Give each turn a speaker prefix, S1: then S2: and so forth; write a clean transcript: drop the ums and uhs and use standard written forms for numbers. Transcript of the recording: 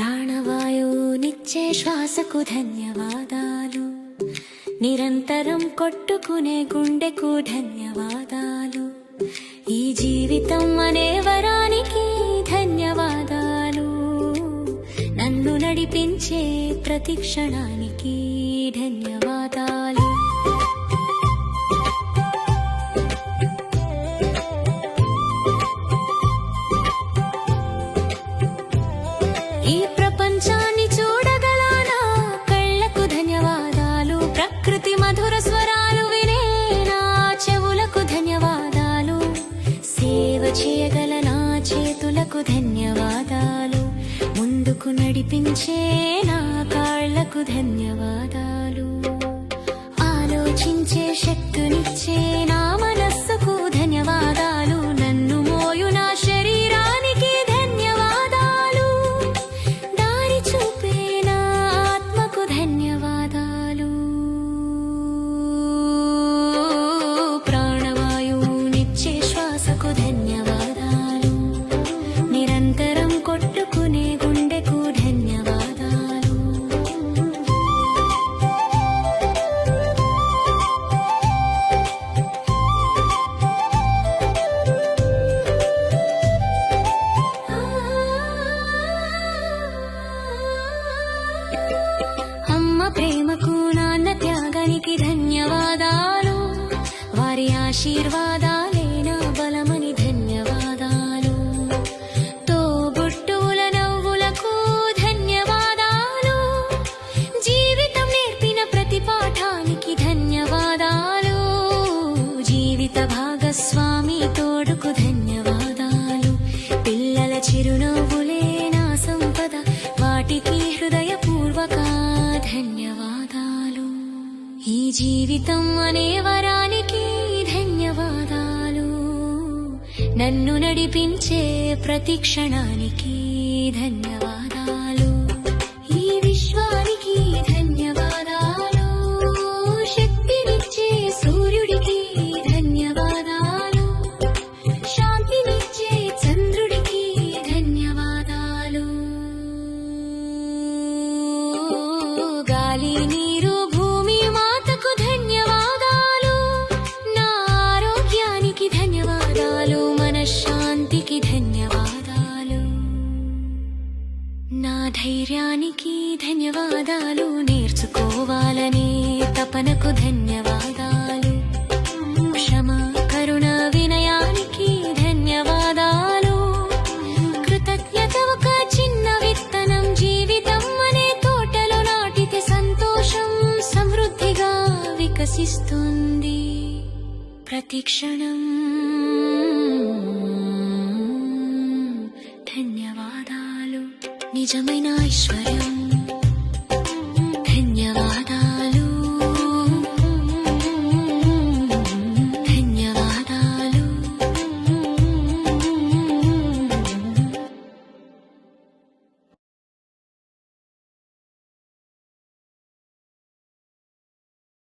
S1: ప్రాణవాయువునిచ్చే శ్వాసకు ధన్యవాదాలు, నిరంతరం కొట్టుకునే గుండెకు ధన్యవాదాలు, ఈ జీవితం అనే వరానికి ధన్యవాదాలు, నన్ను నడిపించే ప్రతి క్షణానికి ధన్యవాదాలు. ఈ ప్రపంచాన్ని చూడగల నా కళ్ళకు ధన్యవాదాలు, ప్రకృతి మధుర స్వరాలు వినే నా చెవులకు ధన్యవాదాలు, సేవ చేయగల నా చేతులకు ధన్యవాదాలు, ముందుకు నడిపించే నా కాళ్లకు ధన్యవాదాలు, ఆలోచించే శక్తినిచ్చే నా మనస్సుకు ధన్యవాదాలు, నన్ను మోయు నా శరీరానికి ధన్యవాదాలు, దారి చూపే నా ఆత్మకు ధన్యవాదాలు, ప్రాణవాయువునిచ్చే శ్వాసకు ధన్యవాదాలు, నిరంతరం కొట్టుకునే గుండెకు ధన్యవాదాలు. అమ్మ ప్రేమకు నాన్న త్యాగానికి ధన్యవాదాలు, వారి ఆశీర్వాదాలే నా బలమని ధన్యవాదాలు, తోబుట్టువుల నవ్వులకు ధన్యవాదాలు, జీవితం నేర్పిన ప్రతి పాఠానికి ధన్యవాదాలు, జీవిత భాగస్వామి తోడుకు ధన్యవాదాలు, పిల్లల చిరునవ్వులే నా సంపద, వాటికి హృదయపూర్వక ధన్యవాదాలు, ఈ జీవితం అనే వరానికి ధన్యవాదాలు, నన్ను నడిపించే ప్రతి క్షణానికి ధన్యవాదాలు, ఈ విశ్వానికి ధన్యవాదాలు, శక్తినిచ్చే సూర్యుడికి ధన్యవాదాలు, శాంతినిచ్చే చంద్రుడికి ధన్యవాదాలు, గాలి నీరు భూమి మాతకు ధన్యవాదాలు, నా ఆరోగ్యానికి ధన్యవాదాలు, మనశ్శాంతికి ధన్యవాదాలు, నా ధైర్యానికి ధన్యవాదాలు, నేర్చుకోవాలనే తపనకు ధన్యవాదాలు, క్షమ కరుణ వినయానికి ధన్యవాదాలు, కృతజ్ఞత ఒక చిన్న విత్తనం, జీవితం అనే తోటలో నాటితే సంతోషం సమృద్ధిగా వికసిస్తుంది, ప్రతి క్షణం ధన్యవాదాలు, నిజమైన ఐశ్వర్యం